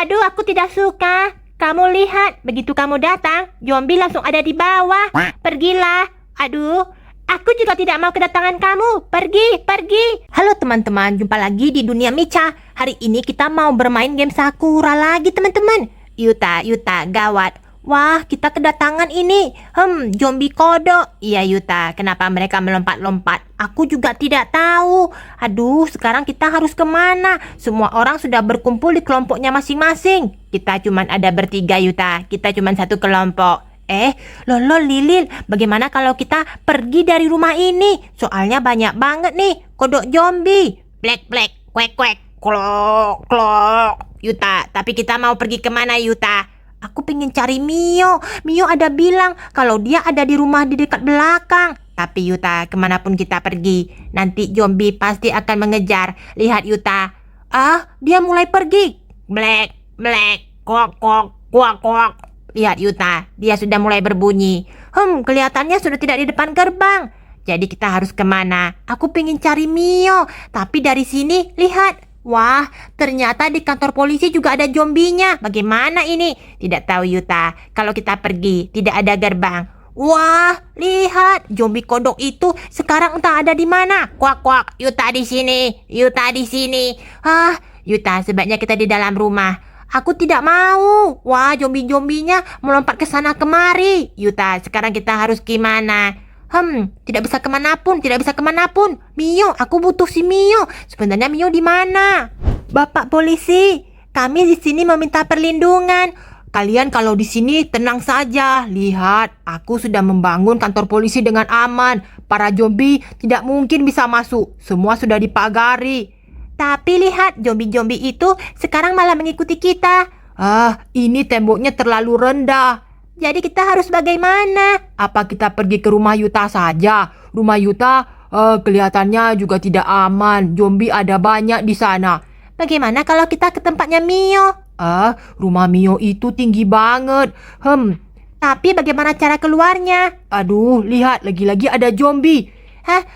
Aduh, aku tidak suka. Kamu lihat, begitu kamu datang, zombie langsung ada di bawah. Pergilah. Aduh, aku juga tidak mau kedatangan kamu. Pergi, pergi. Halo teman-teman, jumpa lagi di Dunia Micha. Hari ini kita mau bermain game Sakura lagi teman-teman. Yuta, gawat. Wah, kita kedatangan ini. Zombie kodok. Iya Yuta, kenapa mereka melompat-lompat? Aku juga tidak tahu. Aduh, sekarang kita harus kemana? Semua orang sudah berkumpul di kelompoknya masing-masing. Kita cuman ada bertiga Yuta. Kita cuman satu kelompok. Lolo Lilin, bagaimana kalau kita pergi dari rumah ini? Soalnya banyak banget nih kodok zombie. Black, kwek, klok, klok. Yuta, tapi kita mau pergi kemana Yuta? Aku pengen cari Mio. Mio ada bilang kalau dia ada di rumah di dekat belakang. Tapi Yuta, kemanapun kita pergi, nanti zombie pasti akan mengejar. Lihat Yuta. Dia mulai pergi. Black, kwak, kwak. Lihat Yuta, dia sudah mulai berbunyi. Kelihatannya sudah tidak di depan gerbang. Jadi kita harus kemana? Aku pengen cari Mio. Tapi dari sini, lihat. Wah, ternyata di kantor polisi juga ada zombinya. Bagaimana ini? Tidak tahu Yuta. Kalau kita pergi, tidak ada gerbang. Wah, lihat. Zombie kodok itu sekarang entah ada di mana. Kuak. Yuta di sini. Yuta, sebaiknya kita di dalam rumah. Aku tidak mau. Wah, zombie-zombinya melompat ke sana kemari. Yuta, sekarang kita harus gimana? Tidak bisa kemanapun. Mio, aku butuh si Mio. Sebenarnya Mio di mana? Bapak polisi, kami di sini meminta perlindungan. Kalian kalau di sini tenang saja. Lihat, aku sudah membangun kantor polisi dengan aman. Para zombie tidak mungkin bisa masuk. Semua sudah dipagari. Tapi lihat, zombie-zombie itu sekarang malah mengikuti kita. Ini temboknya terlalu rendah. Jadi kita harus bagaimana? Apa kita pergi ke rumah Yuta saja? Rumah Yuta kelihatannya juga tidak aman. Zombie ada banyak di sana. Bagaimana kalau kita ke tempatnya Mio? Rumah Mio itu tinggi banget. Tapi bagaimana cara keluarnya? Aduh, lihat lagi-lagi ada zombie.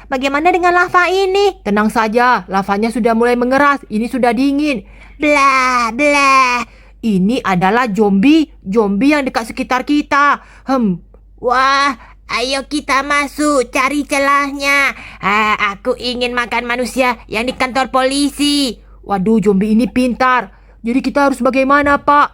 Bagaimana dengan lava ini? Tenang saja, lavanya sudah mulai mengeras. Ini sudah dingin. Blah. Ini adalah zombie yang dekat sekitar kita. Wah, ayo kita masuk, cari celahnya. Aku ingin makan manusia yang di kantor polisi. Waduh, zombie ini pintar. Jadi kita harus bagaimana, Pak?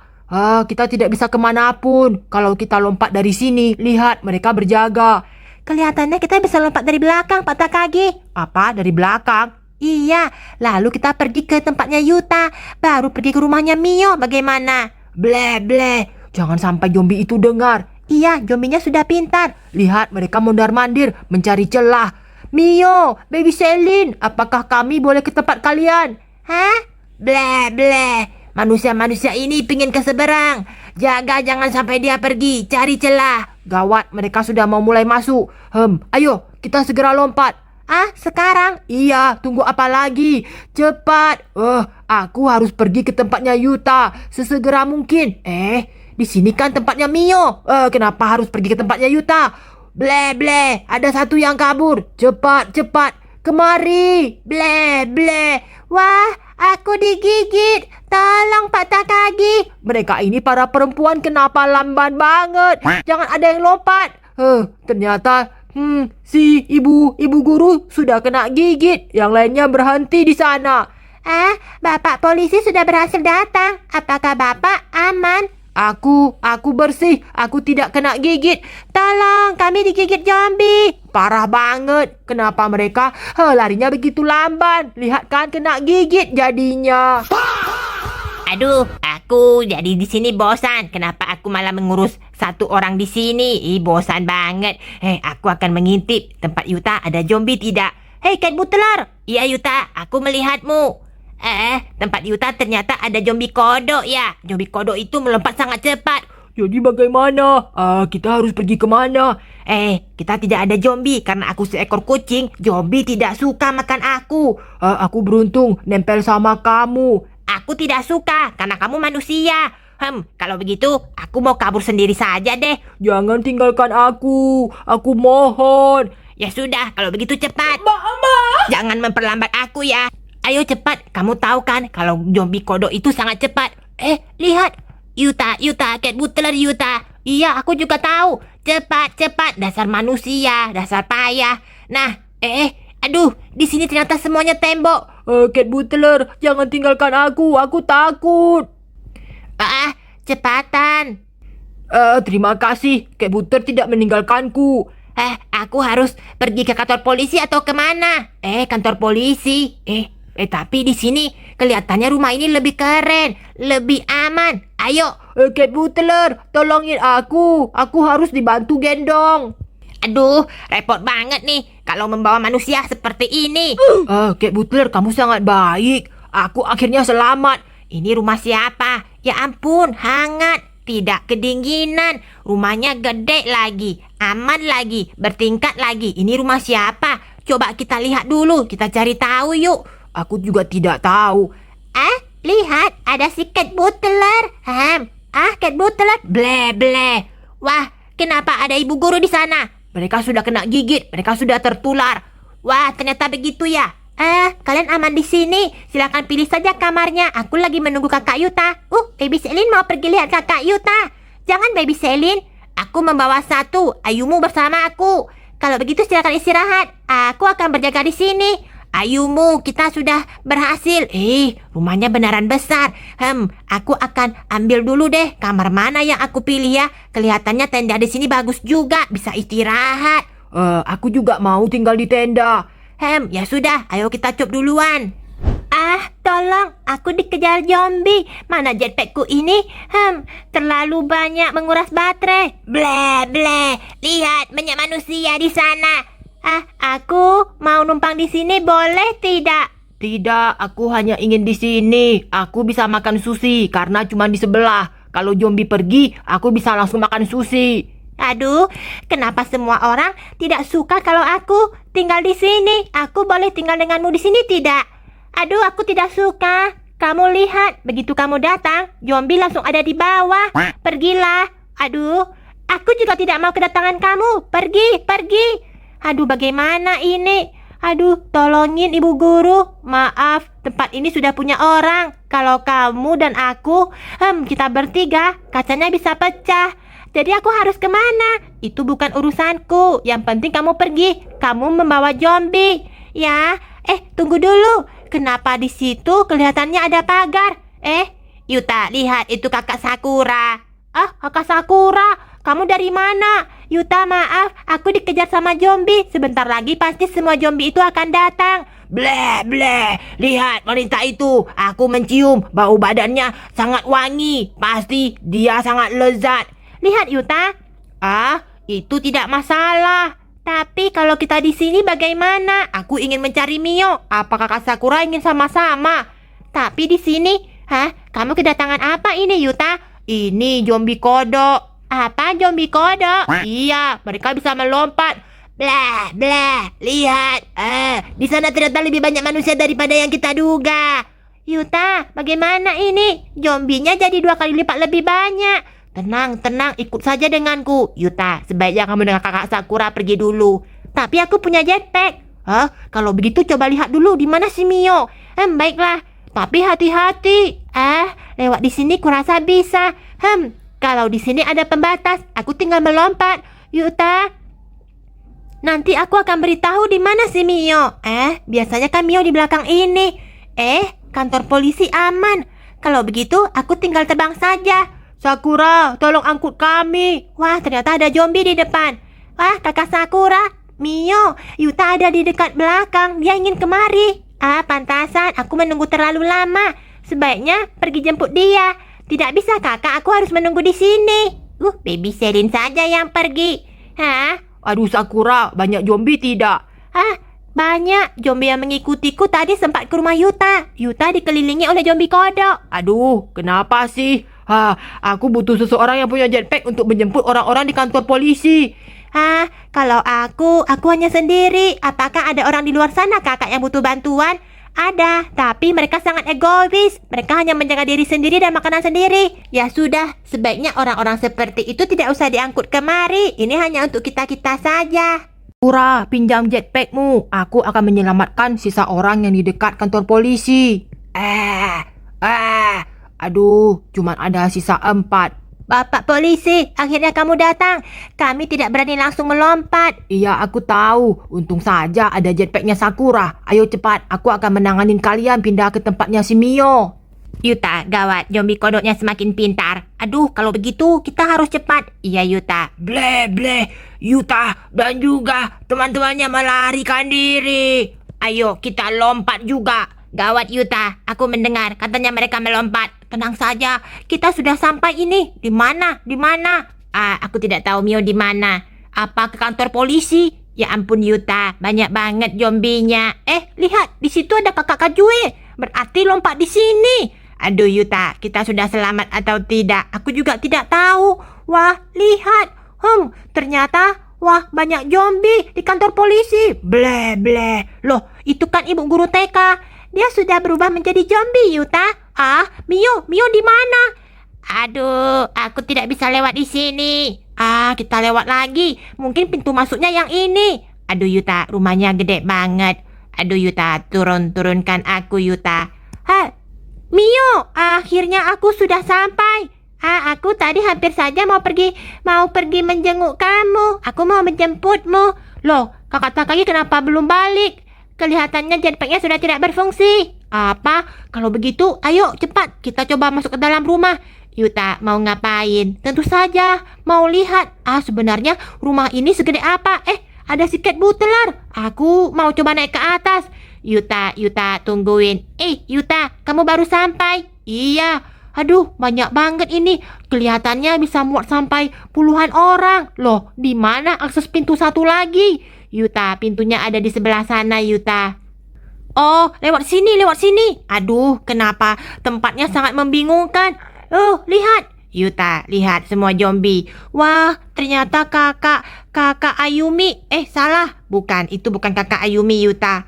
Kita tidak bisa kemanapun. Kalau kita lompat dari sini, lihat mereka berjaga. Kelihatannya kita bisa lompat dari belakang, Pak Takagi. Apa? Dari belakang? Iya, lalu kita pergi ke tempatnya Yuta, baru pergi ke rumahnya Mio. Bagaimana? Bleh. Jangan sampai zombie itu dengar. Iya, zombinya sudah pintar. Lihat, mereka mondar-mandir mencari celah. Mio, Baby Selin, apakah kami boleh ke tempat kalian? Bleh. Manusia-manusia ini pingin ke seberang. Jaga jangan sampai dia pergi, cari celah. Gawat, mereka sudah mau mulai masuk. Ayo, kita segera lompat. Sekarang? Iya, tunggu apa lagi? Cepat. Aku harus pergi ke tempatnya Yuta sesegera mungkin. Di sini kan tempatnya Mio. Kenapa harus pergi ke tempatnya Yuta? Bleh, ada satu yang kabur. Cepat. Kemari. Bleh. Wah, aku digigit. Tolong Pak Takagi. Mereka ini para perempuan kenapa lamban banget? Jangan ada yang lompat. Ternyata si ibu guru sudah kena gigit. Yang lainnya berhenti di sana. Bapak polisi sudah berhasil datang. Apakah Bapak aman? Aku bersih. Aku tidak kena gigit. Tolong, kami digigit zombie. Parah banget. Kenapa mereka larinya begitu lamban? Lihat kan kena gigit jadinya. Aduh, aku jadi di sini bosan. Kenapa aku malah mengurus satu orang di sini? Bosan banget. Aku akan mengintip tempat Yuta ada zombie tidak. Cat Butler. Iya Yuta, aku melihatmu. Tempat Yuta ternyata ada zombie kodok ya. Zombie kodok itu melompat sangat cepat. Jadi bagaimana? Kita harus pergi kemana? Kita tidak ada zombie karena aku seekor kucing. Zombie tidak suka makan aku. Aku beruntung nempel sama kamu. Aku tidak suka karena kamu manusia. Kalau begitu aku mau kabur sendiri saja deh. Jangan tinggalkan aku. Aku mohon. Ya sudah, kalau begitu cepat. Jangan memperlambat aku ya. Ayo cepat. Kamu tahu kan kalau zombie kodok itu sangat cepat. Lihat. Yuta, Cat Butler, Yuta. Iya, aku juga tahu. Cepat. Dasar manusia, dasar payah. Nah, aduh, di sini ternyata semuanya tembok. Cat Butler, jangan tinggalkan aku takut. Cepatan. Terima kasih, Cat Butler tidak meninggalkanku. Aku harus pergi ke kantor polisi atau kemana? Kantor polisi. Tapi di sini kelihatannya rumah ini lebih keren, lebih aman. Ayo. Cat Butler, tolongin aku. Aku harus dibantu gendong. Aduh, repot banget nih kalau membawa manusia seperti ini. Cat Butler, kamu sangat baik. Aku akhirnya selamat. Ini rumah siapa? Ya ampun, hangat. Tidak kedinginan. Rumahnya gede lagi, aman lagi, bertingkat lagi. Ini rumah siapa? Coba kita lihat dulu, kita cari tahu yuk. Aku juga tidak tahu. Lihat, ada si Cat Butler. Cat Butler. Ble. Wah, kenapa ada ibu guru di sana? Mereka sudah kena gigit, mereka sudah tertular. Wah, ternyata begitu ya. Kalian aman di sini. Silakan pilih saja kamarnya. Aku lagi menunggu kakak Yuta. Baby Selin mau pergi lihat kakak Yuta. Jangan Baby Selin. Aku membawa satu. Ayumu bersama aku. Kalau begitu silakan istirahat. Aku akan berjaga di sini. Ayumu, kita sudah berhasil. Rumahnya beneran besar. Aku akan ambil dulu deh kamar mana yang aku pilih ya. Kelihatannya tenda di sini bagus juga. Bisa istirahat. Aku juga mau tinggal di tenda. Ya sudah, ayo kita cop duluan. Tolong, aku dikejar zombie. Mana jetpackku ini? Terlalu banyak menguras baterai. Ble. Lihat, banyak manusia di sana. Aku mau numpang di sini, boleh tidak? Tidak, aku hanya ingin di sini. Aku bisa makan sushi karena cuma di sebelah. Kalau zombie pergi, aku bisa langsung makan sushi. Aduh, kenapa semua orang tidak suka kalau aku tinggal di sini? Aku boleh tinggal denganmu di sini tidak? Aduh, aku tidak suka. Kamu lihat, begitu kamu datang, zombie langsung ada di bawah. Pergilah. Aduh, aku juga tidak mau kedatangan kamu. Pergi. Aduh, bagaimana ini? Aduh, tolongin ibu guru. Maaf, tempat ini sudah punya orang. Kalau kamu dan aku, kita bertiga, kacanya bisa pecah. Jadi aku harus kemana? Itu bukan urusanku. Yang penting kamu pergi. Kamu membawa zombie. Ya, tunggu dulu. Kenapa di situ kelihatannya ada pagar? Yuta, lihat itu kakak Sakura. Kakak Sakura, kamu dari mana? Yuta, maaf, aku dikejar sama zombie. Sebentar lagi pasti semua zombie itu akan datang. Ble. Lihat wanita itu. Aku mencium bau badannya sangat wangi. Pasti dia sangat lezat. Lihat Yuta. Itu tidak masalah. Tapi kalau kita di sini bagaimana? Aku ingin mencari Mio. Apakah Kak Sakura ingin sama-sama? Tapi di sini, kamu kedatangan apa ini Yuta? Ini zombie kodok. Apa zombie kodok? Iya, mereka bisa melompat. Blah. Lihat. Di sana ternyata lebih banyak manusia daripada yang kita duga. Yuta, bagaimana ini? Zombinya jadi 2 kali lipat lebih banyak. Tenang, ikut saja denganku. Yuta, sebaiknya kamu dengan kakak Sakura pergi dulu. Tapi aku punya jetpack. Kalau begitu coba lihat dulu di mana si Mio. Baiklah. Tapi hati-hati. Lewat di sini kurasa bisa. Kalau di sini ada pembatas, aku tinggal melompat. Yuta, nanti aku akan beritahu di mana si Mio. Biasanya kan Mio di belakang ini. Kantor polisi aman. Kalau begitu, aku tinggal terbang saja. Sakura, tolong angkut kami. Wah, ternyata ada zombie di depan. Wah, kakak Sakura. Mio, Yuta ada di dekat belakang. Dia ingin kemari. Pantasan, aku menunggu terlalu lama. Sebaiknya pergi jemput dia. Tidak bisa kakak, aku harus menunggu di sini. Baby Selin saja yang pergi. Aduh Sakura, banyak zombie tidak? Banyak. Zombie yang mengikutiku tadi sempat ke rumah Yuta. Yuta dikelilingi oleh zombie kodok. Aduh, kenapa sih? Aku butuh seseorang yang punya jetpack untuk menjemput orang-orang di kantor polisi. Kalau aku hanya sendiri. Apakah ada orang di luar sana kakak yang butuh bantuan? Ada, tapi mereka sangat egois. Mereka hanya menjaga diri sendiri dan makanan sendiri. Ya sudah, sebaiknya orang-orang seperti itu tidak usah diangkut kemari. Ini hanya untuk kita-kita saja. Sakura, pinjam jetpackmu. Aku akan menyelamatkan sisa orang yang di dekat kantor polisi. Aduh, cuman ada sisa 4. Bapak polisi, akhirnya kamu datang. Kami tidak berani langsung melompat. Iya, aku tahu. Untung saja ada jetpacknya Sakura. Ayo cepat, aku akan menanganin kalian pindah ke tempatnya si Mio. Yuta, gawat, zombie kodoknya semakin pintar. Aduh, kalau begitu kita harus cepat. Iya, Yuta. Ble, Yuta dan juga teman-temannya melarikan diri. Ayo, kita lompat juga. Gawat, Yuta. Aku mendengar katanya mereka melompat. Tenang saja, kita sudah sampai ini. Di mana? Di mana? Aku tidak tahu Mio di mana. Apa ke kantor polisi? Ya ampun, Yuta. Banyak banget zombinya. Lihat. Di situ ada kakak Kajue. Berarti lompat di sini. Aduh, Yuta. Kita sudah selamat atau tidak? Aku juga tidak tahu. Wah, lihat. Ternyata... Wah, banyak zombie di kantor polisi. Ble. Loh, itu kan ibu guru TK. Dia sudah berubah menjadi zombie, Yuta. Mio di mana? Aduh, aku tidak bisa lewat di sini. Kita lewat lagi. Mungkin pintu masuknya yang ini. Aduh, Yuta, rumahnya gede banget. Aduh, Yuta, turunkan aku, Yuta. Mio, akhirnya aku sudah sampai. Aku tadi hampir saja mau pergi menjenguk kamu. Aku mau menjemputmu. Loh, kakak Takagi kenapa belum balik? Kelihatannya jetpacknya sudah tidak berfungsi. Apa? Kalau begitu, ayo cepat kita coba masuk ke dalam rumah. Yuta, mau ngapain? Tentu saja mau lihat. Sebenarnya rumah ini segede apa? Ada siket buteler. Aku mau coba naik ke atas. Yuta, tungguin. Yuta, kamu baru sampai? Iya. Aduh, banyak banget ini. Kelihatannya bisa muat sampai puluhan orang. Loh, di mana akses pintu satu lagi? Yuta, pintunya ada di sebelah sana, Yuta. Oh, lewat sini. Aduh, kenapa tempatnya sangat membingungkan? Oh, lihat. Yuta, lihat semua zombie. Wah, ternyata kakak Ayumi. Salah. Bukan, itu bukan kakak Ayumi, Yuta.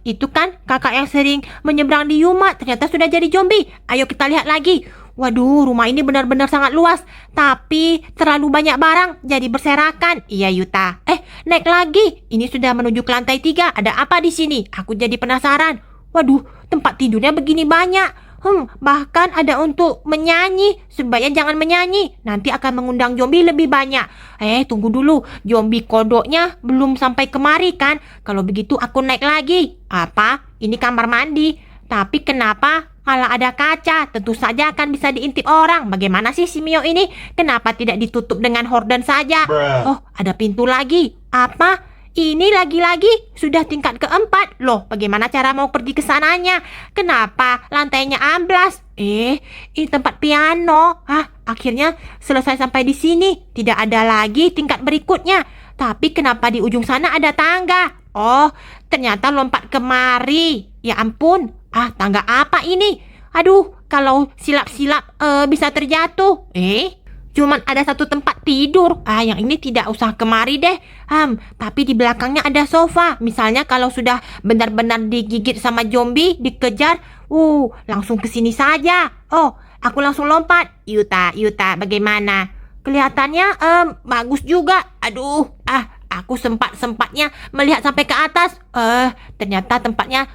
Itu kan kakak yang sering menyeberang di Yuma. Ternyata sudah jadi zombie. Ayo kita lihat lagi. Waduh, rumah ini benar-benar sangat luas. Tapi terlalu banyak barang, jadi berserakan. Iya, Yuta. Naik lagi. Ini sudah menuju ke lantai 3. Ada apa di sini? Aku jadi penasaran. Waduh, tempat tidurnya begini banyak. Bahkan ada untuk menyanyi. Sebaiknya jangan menyanyi. Nanti akan mengundang zombie lebih banyak. Tunggu dulu. Zombie kodoknya belum sampai kemari kan? Kalau begitu aku naik lagi. Apa? Ini kamar mandi. Tapi kenapa malah ada kaca? Tentu saja akan bisa diintip orang. Bagaimana sih si Mio ini? Kenapa tidak ditutup dengan horden saja? Oh, ada pintu lagi. Apa? Ini lagi-lagi sudah tingkat keempat. Loh, bagaimana cara mau pergi ke sananya? Kenapa lantainya amblas? Ini tempat piano. Akhirnya selesai sampai di sini. Tidak ada lagi tingkat berikutnya. Tapi kenapa di ujung sana ada tangga? Oh, ternyata lompat kemari. Ya ampun. Tangga apa ini? Aduh, kalau silap-silap bisa terjatuh. Cuman ada satu tempat tidur. Yang ini tidak usah kemari deh. Tapi di belakangnya ada sofa. Misalnya kalau sudah benar-benar digigit sama zombie, dikejar, langsung ke sini saja. Oh, aku langsung lompat. Yuta, bagaimana? Kelihatannya bagus juga. Aduh, aku sempat-sempatnya melihat sampai ke atas. Ternyata tempatnya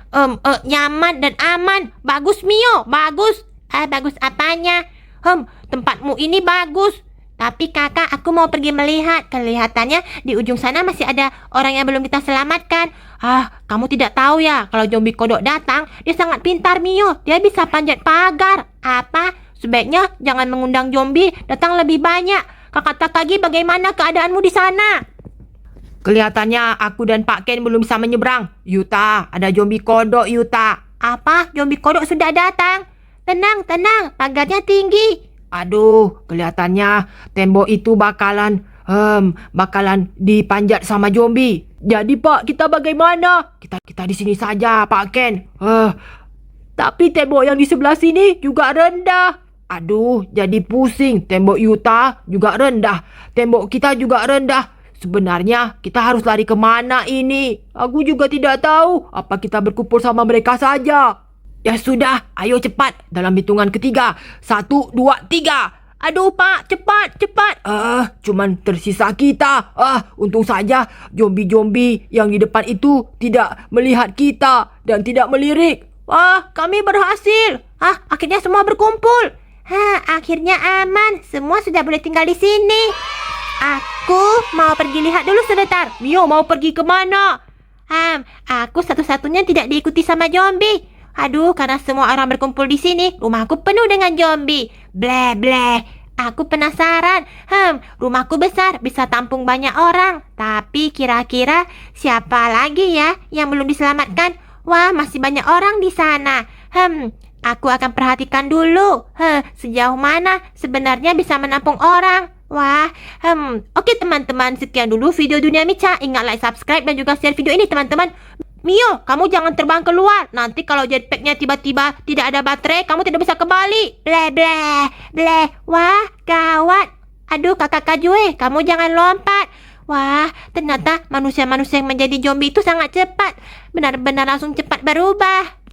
nyaman dan aman. Bagus, Mio, bagus. Bagus apanya? Tempatmu ini bagus. Tapi kakak, aku mau pergi melihat. Kelihatannya di ujung sana masih ada orang yang belum kita selamatkan. Kamu tidak tahu ya, kalau zombie kodok datang, dia sangat pintar, Mio. Dia bisa panjat pagar. Apa? Sebaiknya jangan mengundang zombie datang lebih banyak. Kakak Takagi, bagaimana keadaanmu di sana? Kelihatannya aku dan Pak Ken belum bisa menyeberang. Yuta, ada zombie kodok, Yuta. Apa? Zombie kodok sudah datang? Tenang, pagarnya tinggi. Aduh, kelihatannya tembok itu bakalan dipanjat sama zombie. Jadi Pak, kita bagaimana? Kita di sini saja, Pak Ken. Tapi tembok yang di sebelah sini juga rendah. Aduh, jadi pusing. Tembok Yuta juga rendah. Tembok kita juga rendah. Sebenarnya kita harus lari kemana ini? Aku juga tidak tahu. Apa kita berkumpul sama mereka saja? Ya sudah, ayo cepat. Dalam hitungan ketiga. 1, 2, 3. Aduh Pak, cepat. Cuman tersisa kita. Untung saja zombie-zombie yang di depan itu tidak melihat kita dan tidak melirik. Wah, kami berhasil. Akhirnya semua berkumpul. Akhirnya aman. Semua sudah boleh tinggal di sini. Aku mau pergi lihat dulu sebentar. Mio mau pergi kemana? Aku satu-satunya tidak diikuti sama zombie. Aduh, karena semua orang berkumpul di sini, rumahku penuh dengan zombie. Bleh, bleh. Aku penasaran. Rumahku besar, bisa tampung banyak orang. Tapi kira-kira siapa lagi ya yang belum diselamatkan? Wah, masih banyak orang di sana. Aku akan perhatikan dulu. Sejauh mana sebenarnya bisa menampung orang? Wah, oke teman-teman, sekian dulu video Dunia Mica. Ingat like, subscribe, dan juga share video ini teman-teman. Mio, kamu jangan terbang keluar. Nanti kalau jetpacknya tiba-tiba tidak ada baterai, kamu tidak bisa kembali. Bleh, bleh, bleh. Wah, gawat. Aduh, kakak Kajue, kamu jangan lompat. Wah, ternyata manusia-manusia yang menjadi zombie itu sangat cepat. Benar-benar langsung cepat berubah.